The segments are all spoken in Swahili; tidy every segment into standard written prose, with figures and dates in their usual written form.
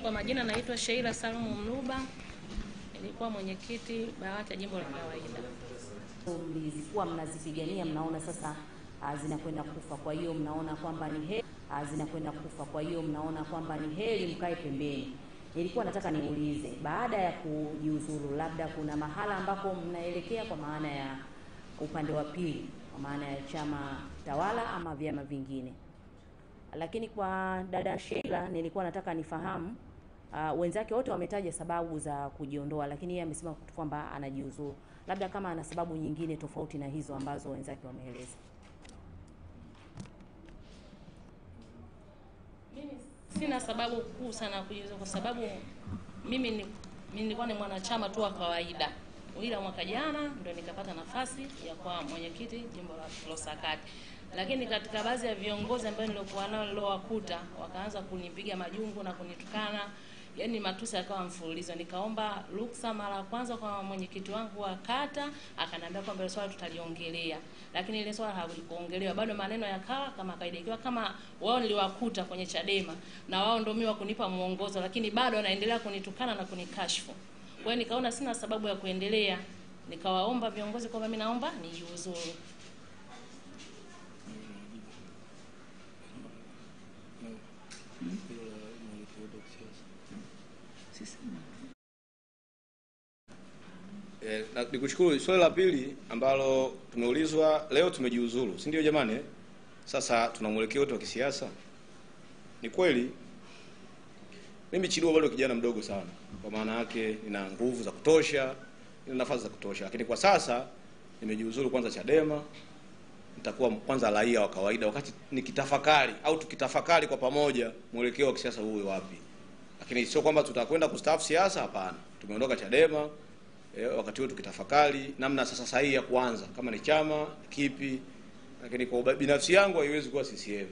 kwa majina naitwa Sheila Salmu Mnuba. Nilikuwa mwenyekiti BAWATA ya jimbo la Kawaida. Mlikuwa mnazipigania, mnaona sasa zinakwenda kufa, kwa hiyo mnaona kwamba ni heri zinakwenda kufa, kwa hiyo mnaona kwamba ni heri mkae pembeni. Nilikuwa nataka niulize, baada ya kujiuzuru, labda kuna mahala ambako mnaelekea kwa maana ya upande wa pili, kwa maana ya chama tawala ama vyama vingine? Lakini kwa dada Sheila nilikuwa nataka nifahamu, wenzake wote wametaja sababu za kujiondoa, lakini yeye amesema kwamba anajiuzuru. Labda kama ana sababu nyingine tofauti na hizo ambazo wenzake wameeleza. Mimi sina sababu kuu sana kujiuzuru, kwa sababu mimi nilikuwa ni mwanachama tu wa kawaida. Ila mwaka jana ndio nikapata nafasi ya kuwa mwenyekiti jimbo la Kilosa Kati. Lakini katika baadhi ya viongozi ambao nilikuwa nao nilowakuta, wakaanza kunipiga majungu na kunitukana, yani matusi yakawa mfululizo. Nikaomba ruksa mara kwanza kwa mwenyekiti wangu wa kata, akaniambia kwamba swala tutaliongelea. Lakini ile swala halikuongelewa. Bado maneno yakawa kama kaida, ikiwa kama wao niliwakuta kwenye Chadema na wao ndio mimi wa kunipa muongozo, lakini bado wanaendelea kunitukana na kunikashfu. Kwa hiyo nikaona sina sababu ya kuendelea. Nikawaomba viongozi kwamba mimi naomba nijiuzuru. Nikushukuru. Swali la pili ambalo tumeulizwa leo, tumejiuzuru, si ndio jamani? Sasa tuna mwelekeo wote wa kisiasa. Ni kweli mimi Chiduo bado kijana mdogo sana, kwa maana yake nina nguvu za kutosha, nina nafasi za kutosha, lakini kwa sasa nimejiuzuru kwanza Chadema. Nitakuwa kwanza raia wa kawaida wakati nikitafakari au tukitafakari kwa pamoja mwelekeo wa kisiasa uwe wapi. Lakini sio kwamba tutakwenda kustaafu siasa, hapana. Tumeondoka Chadema wakati huo tukitafakari namna sasa sahihi ya kuanza, kama ni chama kipi. Lakini kwa binafsi yangu haiwezi kuwa CCM.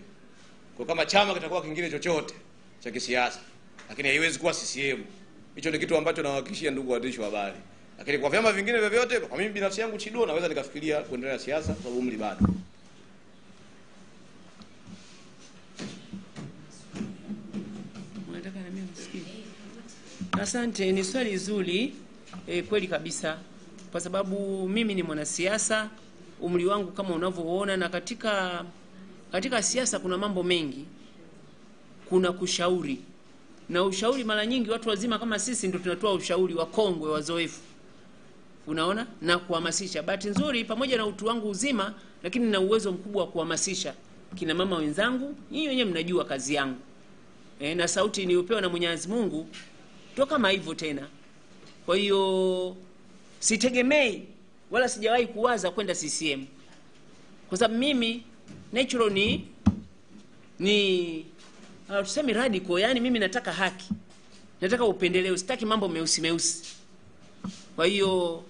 Kwa kama chama kitakuwa kingine chochote cha kisiasa, lakini haiwezi kuwa CCM. Hicho ni kitu ambacho nawahakikishia ndugu waandishi wa habari. Lakini kwa vyama vingine vyovyote, kwa mimi binafsi yangu Chiduo naweza nikafikiria kuendelea siasa kwa sababu umri bado. Mwanataka na mimi msikie. Asante, ni swali zuri. Kweli kabisa. Kwa sababu mimi ni mwanasiasa, umri wangu kama unavyoona, na katika siasa kuna mambo mengi. Kuna kushauri. Na ushauri mara nyingi watu wazima kama sisi ndio tunatoa ushauri, wa kongwe wazoefu. Unaona? Na kuhamasisha. Bahati nzuri pamoja na utu wangu uzima, lakini na uwezo mkubwa wa kuhamasisha kina mama wenzangu. Nyinyi wenyewe mnajua kazi yangu. Na sauti niliyopewa na Mwenyezi Mungu to kama hivyo tena. Kwa hiyo sitegemei wala sijawahi kuwaza kwenda CCM. Kwa sababu mimi natural ni tuseme radical, yani mimi nataka haki. Nataka upendeleo, sitaki mambo meusi. Kwa hiyo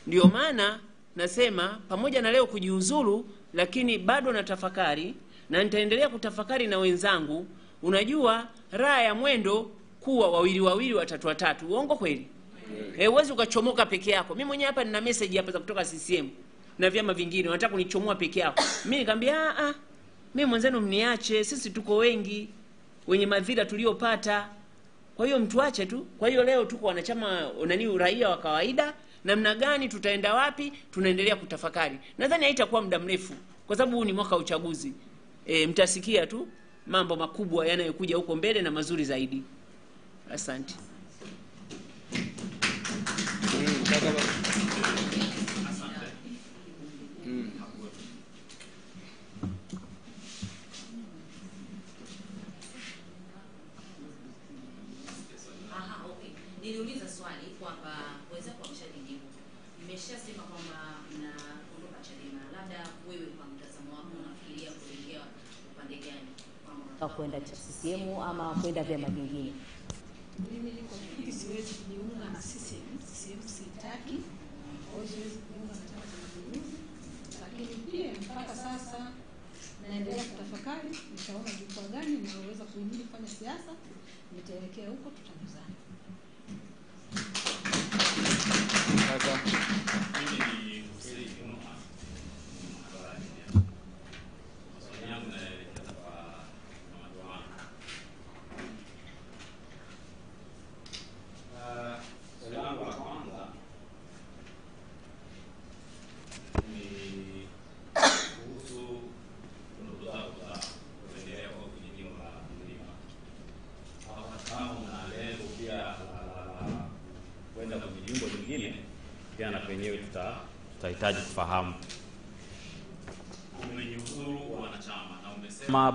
ndio maana nasema pamoja na leo kujiuzuru, lakini bado natafakari na nitaendelea kutafakari na wenzangu. Unajua raha ya mwendo kuwa wawili watatu. Uongo kweli? Huwezi ukachomoka peke yako. Mimi mwenyewe hapa nina message hapa za kutoka CCM na vyama vingine wanataka kunichomoa peke yako. Mimi nikamwambia mimi mwenzenu mniache, sisi tuko wengi wenye madhila tuliopata. Kwa hiyo mtuache tu. Kwa hiyo leo tuko wanachama raia wa kawaida, namna gani tutaenda wapi, tunaendelea kutafakari. Nadhani haitakuwa muda mrefu kwa sababu huu ni mwaka wa uchaguzi. Mtasikia tu mambo makubwa yanayokuja huko mbele na mazuri zaidi. Asante. Niliuliza swali kwamba wenzako wameshajibu. Nimeshasema kwamba mnaondoka Chadema. Labda wewe kwa mtazamo wako unafikiria kuingia upande gani? Kama kwenda CCM ama kwenda vyama vingine? Mimi niko hivi, siwezi kujiunga na CCM. CCM sitaki. Siwezi kujiunga na Chama cha Mapinduzi. Lakini pia mpaka sasa naendelea kutafakari, nitaona jukwaa gani ninaweza kuingia kufanya siasa, nitaelekea huko, tutamzana. pia na kwenyewe tutahitaji kufahamu. Umejiuzuru wanachama na umesema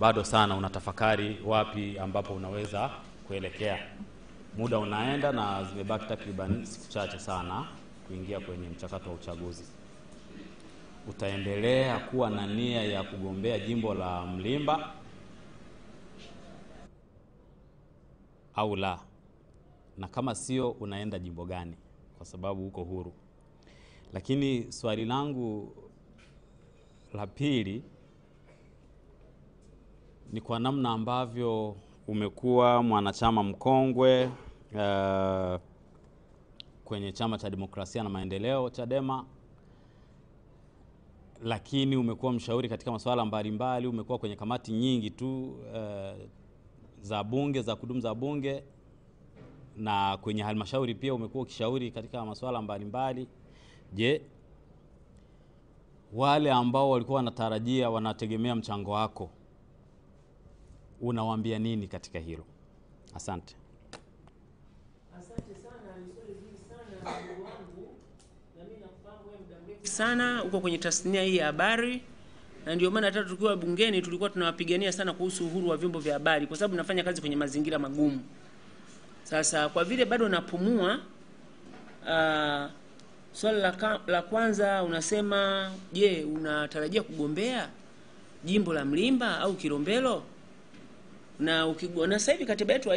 bado sana unatafakari wapi ambapo unaweza kuelekea. Muda unaenda na zimebaki takriban siku chache sana kuingia kwenye mchakato wa uchaguzi. Utaendelea kuwa na nia ya kugombea jimbo la Mlimba au la? Na kama sio, unaenda jimbo gani? Kwa sababu uko huru. Lakini swali langu la pili ni kwa namna ambavyo umekuwa mwanachama mkongwe kwenye Chama cha Demokrasia na Maendeleo Chadema, lakini umekuwa mshauri katika masuala mbalimbali, umekuwa kwenye kamati nyingi tu za bunge, za kudumu za bunge, na kwenye halmashauri pia umekuwa ukishauri katika masuala mbalimbali. Je, wale ambao walikuwa wanatarajia, wanategemea mchango wako, unawaambia nini katika hilo? Asante. Asante sana, ni swali zuri sana ndugu wangu. Na mimi nakufahamu wewe muda mrefu sana uko kwenye tasnia hii ya habari, na ndio maana hata tukiwa bungeni tulikuwa tunawapigania sana kuhusu uhuru wa vyombo vya habari, kwa sababu nafanya kazi kwenye mazingira magumu. Sasa kwa vile bado napumua, swali la kwanza unasema, je, unatarajia kugombea jimbo la Mlimba au Kilombero? Na sasa hivi katiba yetu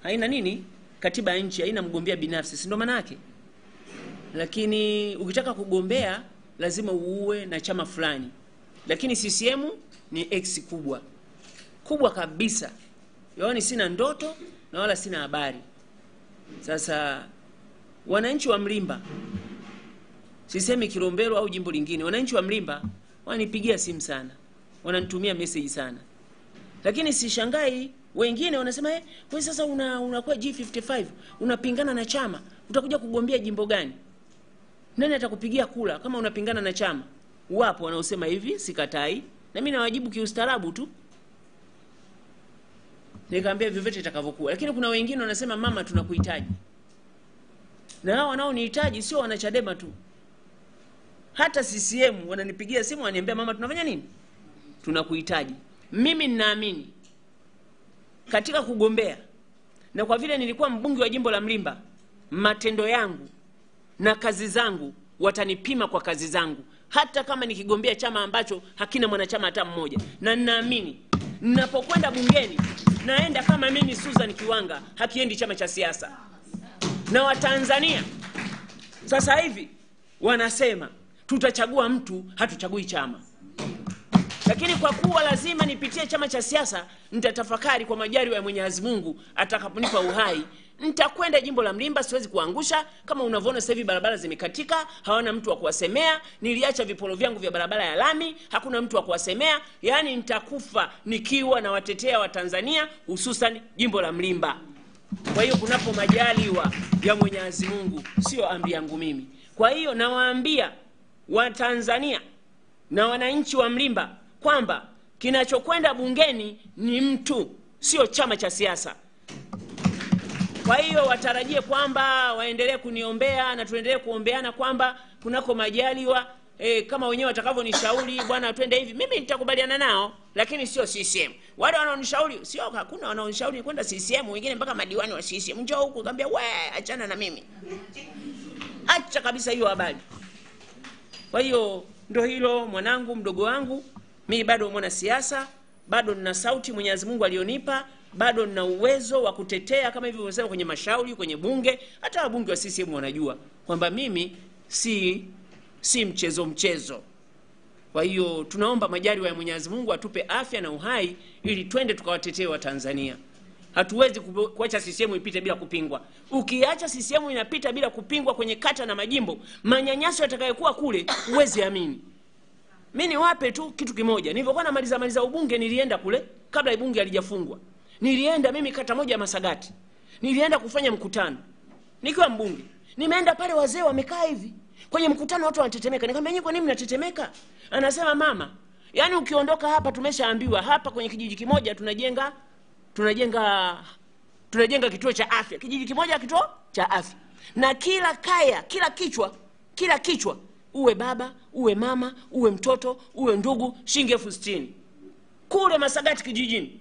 haina nini? Katiba ya nchi haina mgombea binafsi, si ndio maana yake? Lakini ukitaka kugombea lazima uwe na chama fulani. Lakini CCM ni X kubwa kabisa. Yaani sina ndoto na wala sina habari. Sasa wananchi wa Mlimba, sisemi Kilombero au jimbo lingine, wananchi wa Mlimba wanipigia simu sana, wananitumia message sana. Lakini sishangai wengine wanasema, wewe sasa unakuwa G55, unapingana na chama, utakuja kugombea jimbo gani? Nani atakupigia kula kama unapingana na chama? Wapo wanaosema hivi, sikatai, na mimi nawajibu kiustaarabu tu. Nikamwambia vyovyote itakavyokuwa. Lakini kuna wengine wanasema, mama, tunakuhitaji. Na hao wanaonihitaji sio wanachadema tu. Hata CCM wananipigia simu wananiambia, mama, tunafanya nini? Tunakuhitaji. Mimi ninaamini katika kugombea, na kwa vile nilikuwa mbunge wa jimbo la Mlimba, matendo yangu na kazi zangu watanipima kwa kazi zangu, hata kama nikigombea chama ambacho hakina mwanachama hata mmoja. Na ninaamini ninapokwenda bungeni naenda kama mimi Susan Kiwanga, hakiendi chama cha siasa. Na Watanzania sasa hivi wanasema tutachagua mtu, hatuchagui chama. Lakini kwa kuwa lazima nipitie chama cha siasa, nitatafakari kwa majaliwa ya Mwenyezi Mungu atakaponipa uhai. Nitakwenda jimbo la Mlimba, siwezi kuangusha. Kama unavyoona sasa hivi barabara zimekatika, hawana mtu wa kuwasemea. Niliacha vipolo vyangu vya barabara ya lami, hakuna mtu wa kuwasemea. Yaani nitakufa nikiwa na watetea wa Tanzania, hususan jimbo la Mlimba. Kwa hiyo kunapo majaliwa ya Mwenyezi Mungu, sio amri yangu mimi. Kwa hiyo nawaambia Watanzania na wananchi wa Mlimba kwamba kinachokwenda bungeni ni mtu, sio chama cha siasa. Kwa hiyo watarajie kwamba waendelee kuniombea na tuendelee kuombeana kwamba kunako majaliwa kama wenyewe watakavyonishauri, bwana twende hivi, mimi nitakubaliana nao, lakini sio CCM. Wale wanaonishauri, sio, hakuna wanaonishauri kwenda CCM, wengine mpaka madiwani wa CCM, njoo huko, ngambia achana na mimi. Acha kabisa hiyo habari. Kwa hiyo ndio hilo mwanangu, mdogo wangu, mimi bado mwana siasa, bado nina sauti Mwenyezi Mungu alionipa, bado nina uwezo wa kutetea kama hivyo unasema kwenye mashauri, kwenye bunge. Hata wabunge wa CCM wanajua kwamba mimi si mchezo. Kwa hiyo tunaomba majaliwa ya Mwenyezi Mungu atupe afya na uhai ili twende tukawatetee wa Tanzania. Hatuwezi kuacha CCM ipite bila kupingwa. Ukiacha CCM inapita bila kupingwa kwenye kata na majimbo, manyanyaso yatakayokuwa kule huwezi amini. Mimi niwape tu kitu kimoja. Nilipokuwa namaliza ubunge, nilienda kule kabla bunge halijafungwa. Nilienda mimi kata moja ya Masagati. Nilienda kufanya mkutano nikiwa mbunge. Nimeenda pale, wazee wamekaa hivi kwenye mkutano, watu wanatetemeka. Nikamwambia, nyinyi kwa nini mnatetemeka? Anasema, mama, yani ukiondoka hapa, tumeshaambiwa hapa kwenye kijiji kimoja tunajenga kituo cha afya. Kijiji kimoja kituo cha afya. na kila kaya, kila kichwa, uwe baba, uwe mama, uwe mtoto, uwe ndugu, shilingi 60,000 kule Masagati kijijini.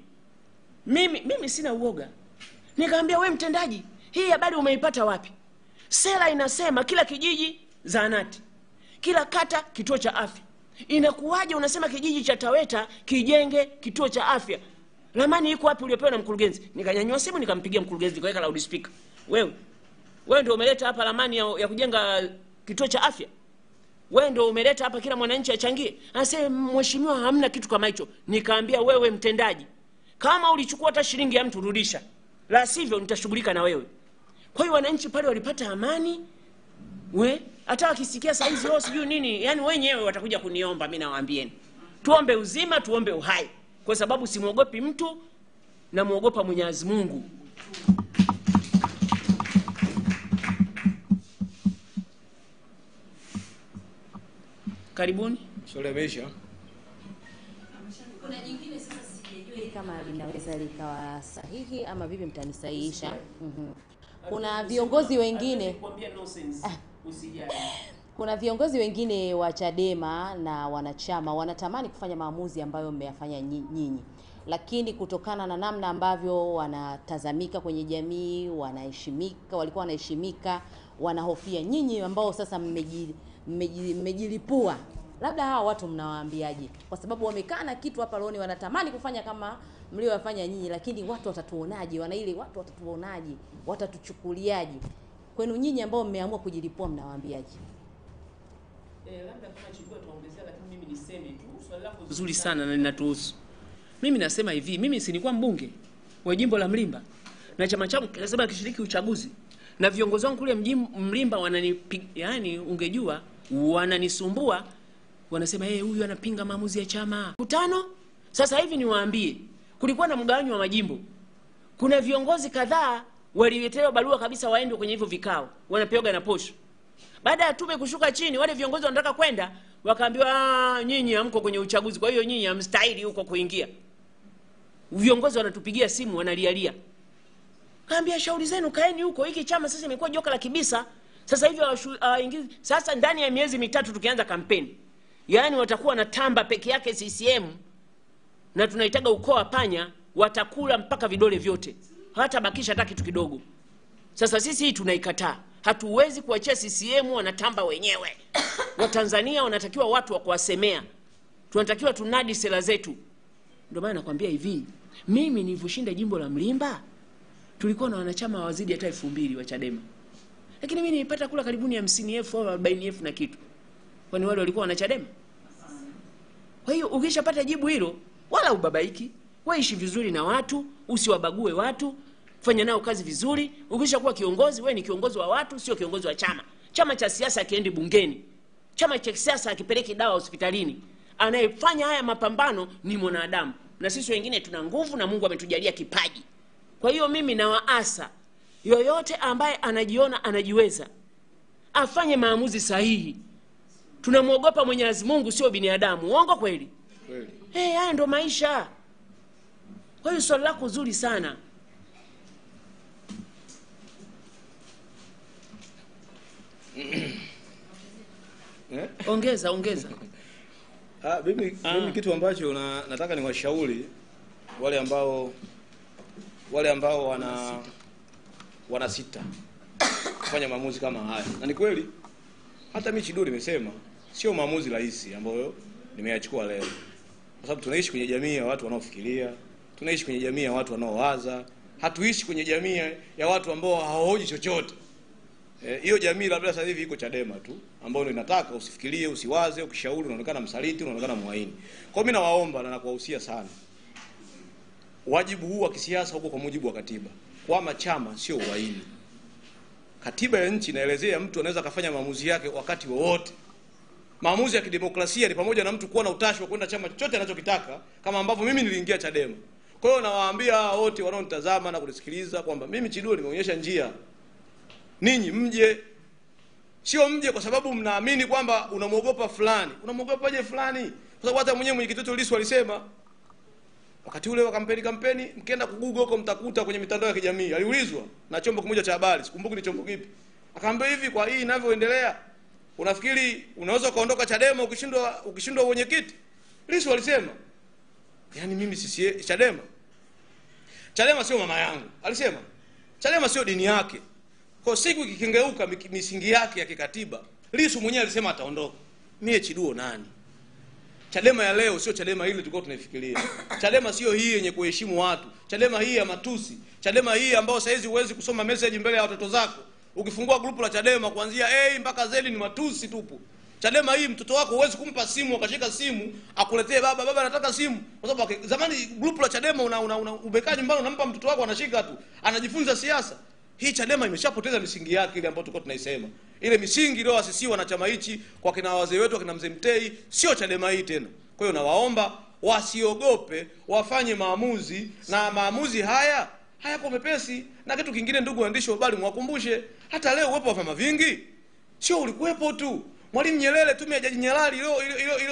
Mimi sina uoga. Nikamwambia, we mtendaji, hii habari umeipata wapi? Sera inasema kila kijiji zahanati, kila kata kituo cha afya. Inakuwaje unasema kijiji cha Taweta kijenge kituo cha afya? Ramani iko wapi uliopewa na mkurugenzi? Nikanyanyua simu nikampigia mkurugenzi, nikaweka loudspeaker. Wewe ndio umeleta hapa ramani ya kujenga kituo cha afya? Wewe ndio umeleta hapa kila mwananchi achangie? Anasema, mheshimiwa, hamna kitu kama hicho. Nikaambia, wewe mtendaji, kama ulichukua hata shilingi ya mtu rudisha, la sivyo nitashughulika na wewe. Kwa hiyo wananchi pale walipata amani. Hata wakisikia saa hizi sijui nini, yani wenyewe watakuja kuniomba. Mimi nawaambieni, tuombe uzima, tuombe uhai, kwa sababu simuogopi mtu na muogopa Mwenyezi Mungu. Karibuni. Swali limeisha. Kuna jingine sasa sijui kama linaweza likawa sahihi ama vipi, mtanisahihisha. Kuna viongozi wengine kuna viongozi wengine wa Chadema na wanachama wanatamani kufanya maamuzi ambayo mmeyafanya nyinyi, lakini kutokana na namna ambavyo wanatazamika kwenye jamii, walikuwa wanaheshimika, wanahofia nyinyi ambao sasa mmejilipua. Labda hawa watu mnawaambiaje? Kwa sababu wamekaa na kitu hapa leo, wanatamani kufanya kama mliowafanya nyinyi, lakini watu watatuonaje? Watu watatuonaje? Watatuchukuliaje? Kwenu nyinyi ambao mmeamua kujilipua, mnawaambiaje? Labda kama chukua tuongezea, lakini mimi niseme tu swali lako nzuri sana na linatuhusu. Mimi nasema hivi, mimi si nilikuwa mbunge wa jimbo la Mlimba na chama changu kinasema kishiriki uchaguzi, na viongozi wangu kule Mlimba yani ungejua wananisumbua, wanasema huyu anapinga maamuzi ya chama. Mkutano sasa hivi niwaambie, kulikuwa na mgawanyo wa majimbo. Kuna viongozi kadhaa waliletewa barua kabisa waende kwenye hivyo vikao, wanapeoga na posho. Baada ya tume kushuka chini, wale viongozi wanataka kwenda, wakaambiwa nyinyi hamko kwenye uchaguzi, kwa hiyo nyinyi hamstahili huko kuingia. Viongozi wanatupigia simu, wanalialia. Kaambia, shauri zenu, kaeni huko, hiki chama sasa imekuwa joka la kibisa. Sasa hivi sasa ndani ya miezi mitatu tukianza kampeni, yani watakuwa na tamba peke yake CCM, na tunaitaga ukoo wa panya, watakula mpaka vidole vyote, hata bakisha hata kitu kidogo. Sasa sisi hii tunaikataa. Hatuwezi kuachia CCM wanatamba wenyewe. Watanzania wanatakiwa watu wa kuwasemea. Tunatakiwa tunadi sera zetu. Ndio maana nakwambia hivi, mimi nilivyoshinda jimbo la Mlimba, tulikuwa na wanachama wazidi hata 2000 wa Chadema. Lakini mimi nilipata kula karibuni 50,000 au 40,000 na kitu. Kwani wale walikuwa wana Chadema? Kwa hiyo ukishapata jibu hilo, wala ubabaiki, waishi vizuri na watu, usiwabague watu, fanya nao kazi vizuri. Ukishakuwa kiongozi, wewe ni kiongozi wa watu, sio kiongozi wa chama. Chama cha siasa kiendi bungeni. Chama cha siasa akipeleki dawa hospitalini. Anayefanya haya mapambano ni mwanadamu. Na sisi wengine tuna nguvu na Mungu ametujalia kipaji. Kwa hiyo mimi nawaasa yoyote ambaye anajiona anajiweza, afanye maamuzi sahihi. Tunamuogopa Mwenyezi Mungu, sio binadamu. Uongo kweli? Kweli. Haya ndo maisha. Kwa hiyo swali lako zuri sana. Ongeza. Mimi kitu ambacho nataka niwashauri wale ambao wana sita kufanya maamuzi kama haya. Na ni kweli hata mimi Chiduo nimesema sio maamuzi rahisi ambayo nimeyachukua leo. Kwa sababu tunaishi kwenye jamii ya watu wanaofikiria, tunaishi kwenye jamii ya watu wanaowaza, hatuishi kwenye jamii ya watu ambao hawahoji chochote. Hiyo jamii labda sasa hivi iko Chadema tu, ambao ndio inataka usifikirie, usiwaze, ukishauri unaonekana msaliti, unaonekana mwaini. Kwa mimi nawaomba na nakuwahusia sana, wajibu huu wa kisiasa huko kwa mujibu wa katiba, kwa chama sio uhaini. Katiba ya nchi inaelezea mtu anaweza kufanya maamuzi yake wakati wowote. Maamuzi ya kidemokrasia ni pamoja na mtu kuwa na utashi wa kwenda chama chochote anachokitaka, kama ambavyo mimi niliingia Chadema. Kwa hiyo nawaambia wote wanaonitazama na kunisikiliza kwamba mimi Chiduo nimeonyesha njia. Ninyi mje, sio mje kwa sababu mnaamini kwamba unamuogopa fulani. Unamuogopaje fulani? Kwa sababu hata mwenyewe mwenyekiti wetu Lissu alisema wakati ule wa kampeni, mkienda ku Google huko mtakuta kwenye mitandao ya kijamii, aliulizwa na chombo kimoja cha habari, sikumbuki ni chombo kipi. Akaambia hivi, kwa hii inavyoendelea unafikiri unaweza kaondoka Chadema ukishindwa mwenyekiti? Lissu alisema, yani mimi sisi Chadema sio mama yangu. Alisema Chadema sio dini yake. Kwa siku ikikengeuka misingi yake ya kikatiba, Lissu mwenyewe alisema ataondoka. Mie Chiduo nani? Chadema ya leo sio Chadema ile tulikuwa tunaifikiria. Chadema sio hii yenye kuheshimu watu. Chadema hii ya matusi. Chadema hii ambayo saizi huwezi kusoma message mbele ya watoto zako. Ukifungua grupu la Chadema kuanzia A mpaka Z ni matusi tupu. Chadema hii mtoto wako huwezi kumpa simu akashika simu akuletee baba anataka simu. Kwa sababu zamani grupu la Chadema umekaa nyumbani unampa mtoto wako anashika tu. Anajifunza siasa. Hii Chadema imeshapoteza misingi yake ile ambayo tulikuwa tunaisema. Ile misingi leo asisiwa na chama hichi kwa kina wazee wetu kina Mzee Mtei, sio Chadema hii tena. Kwa hiyo nawaomba wasiogope, wafanye maamuzi, na maamuzi haya hayako mepesi. Na kitu kingine, ndugu waandishi wa habari, mwakumbushe hata leo uwepo wa vyama vingi sio ulikuwepo tu. Mwalimu Nyerere, tume ya Jaji Nyalali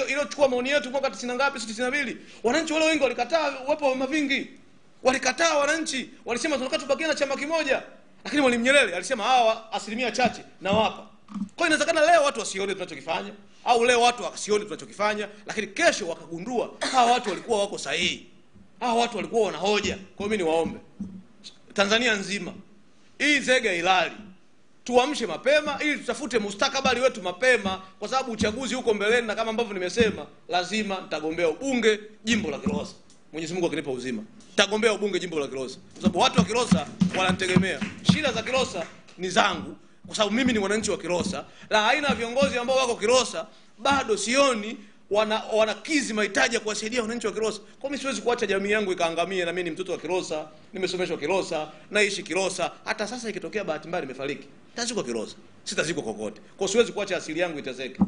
ile chukua maoni yetu mwaka 90 ngapi 92, wananchi wale wengi walikataa uwepo wa vyama vingi. Walikataa wananchi, walisema tunataka tubakie na chama kimoja. Lakini Mwalimu Nyerere alisema hawa asilimia chache na wapa. Kwa hiyo inawezekana leo watu wasione tunachokifanya, au leo watu wasione tunachokifanya, lakini kesho wakagundua hawa watu walikuwa wako sahihi. Hawa watu walikuwa wana hoja. Kwa hiyo mimi niwaombe Tanzania nzima, hii zege ilali, tuamshe mapema ili tutafute mustakabali wetu mapema, kwa sababu uchaguzi huko mbeleni, na kama ambavyo nimesema, lazima nitagombea ubunge jimbo la Kilosa. Mwenyezi Mungu akinipa uzima, nitagombea ubunge jimbo la Kilosa, kwa sababu watu wa Kilosa wananitegemea. Shida za Kilosa ni zangu, kwa sababu mimi ni mwananchi wa Kilosa. La aina viongozi ambao wako Kilosa bado sioni wanakizi mahitaji ya kuwasaidia wananchi wa Kilosa. Kwa mimi siwezi kuacha jamii yangu ikaangamia, na mimi ni mtoto wa Kilosa, nimesomeshwa Kilosa, naishi Kilosa. Hata sasa ikitokea bahati mbaya nimefariki, taziko Kilosa, sitaziko kokote. Kwa siwezi kuacha asili yangu itazeke.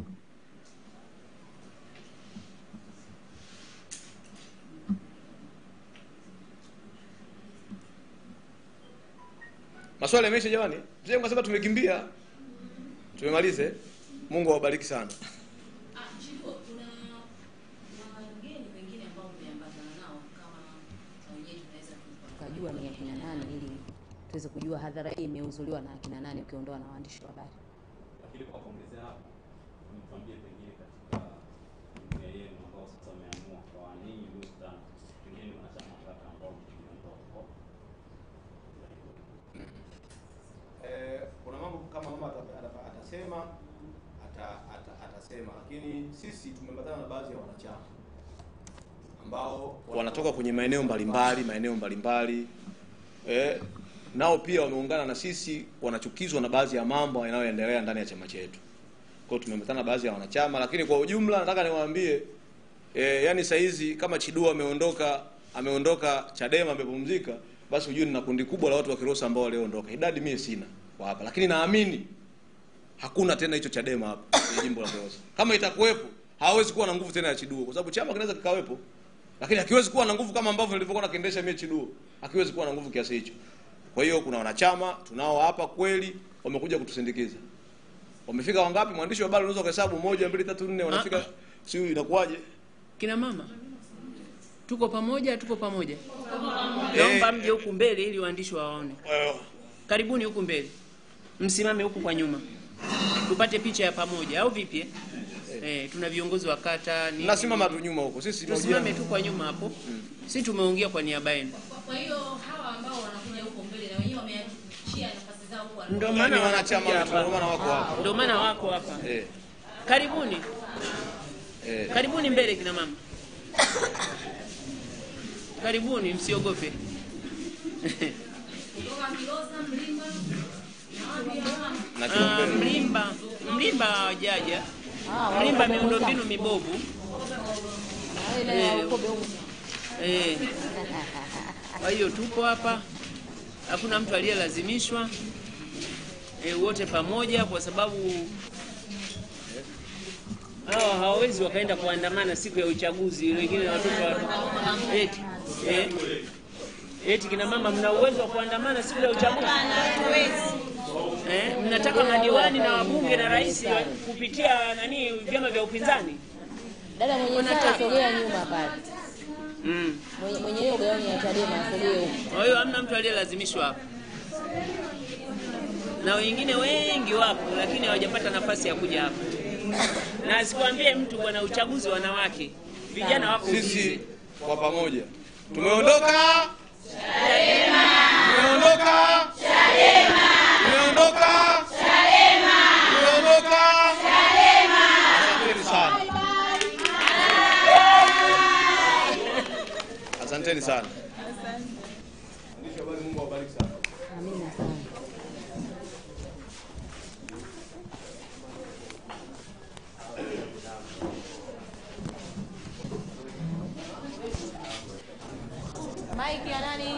Maswali yameisha jamani? Mzee mkasema tumekimbia. Tumemalize. Mungu awabariki sana. Chifu, kuna wageni wengine ambao tumeambatana nao, kama wenyewe tunaweza kujua ni akina nani, ili tuweze kujua hadhara hii imehudhuriwa na akina nani, ukiondoa na waandishi wa habari. Lakini kwa kuongezea hapo, mtuambie pengine katika jumuiya yenu ambao sasa wameamua kwa nini Lusta pengine wanachama watatu ambao mmeondoa huko. Kuna mambo kama mama atasema atasema, lakini sisi tumepatana na baadhi ya wanachama ambao wanatoka kwenye maeneo mbalimbali nao pia wameungana na sisi, wanachukizwa na baadhi ya mambo yanayoendelea ndani ya chama chetu. Kwa hiyo tumepatana na baadhi ya wanachama, lakini kwa ujumla nataka niwaambie yani saa hizi kama Chiduo ameondoka Chadema, amepumzika, basi ujue nina kundi kubwa la watu wa Kilosa ambao walioondoka. Idadi mimi sina kwa hapa, lakini naamini hakuna tena hicho Chadema hapa kwenye jimbo la Kilosa. Kama itakuwepo, hawezi kuwa na nguvu tena ya Chiduo, kwa sababu chama kinaweza kikawepo, lakini hakiwezi kuwa na nguvu kama ambavyo nilivyokuwa nakiendesha mimi Chiduo. Hakiwezi kuwa na nguvu kiasi hicho. Kwa hiyo kuna wanachama tunao hapa kweli wamekuja kutusindikiza. Wamefika wangapi mwandishi wa habari? Unaweza kuhesabu 1 2 3 4 wanafika, sio inakuwaje? Kina mama tuko pamoja. Naomba mje huku mbele ili waandishi waone. Karibuni huku mbele. Msimame huku kwa nyuma. Tupate picha ya pamoja au vipi? Tuna viongozi wa kata ni nasimama tu nyuma huko. Sisi tusimame tu kwa nyuma hapo. Sisi tumeongea kwa niaba yenu. Kwa hiyo hawa ambao wanakuja huko mbele na wenyewe wameachia nafasi zao kwa ndio maana wanachama wako hapa. Ndio maana wako hapa. Karibuni. Karibuni mbele kina mama. Karibuni, msiogope. Mlimba hajaja. Mlimba miundombinu mibovu. Kwa hiyo tuko hapa, hakuna mtu aliyelazimishwa, wote pamoja, kwa sababu hawawezi wakaenda kuandamana siku ya uchaguzi. Wengine na watoto eti kina mama mna uwezo wa kuandamana siku ya uchaguzi? Mnataka madiwani na wabunge na rais kupitia vyama vya upinzani? Dada mwenye sogea nyuma pale. Mwenye hiyo gauni ya Chadema sogea huko. Kwa hiyo hamna mtu aliyelazimishwa hapa. na wengine wengi wapo, lakini hawajapata nafasi ya kuja hapa. Na asikwambie mtu bwana, uchaguzi wanawake, vijana wapo Sisi busy. kwa pamoja tumeondoka Chadema, tumeondoka Chadema, tumeondoka Chadema, tumeondoka Chadema. Asanteni sana. Mungu awabariki sana. Amina sana. Mike ya nani?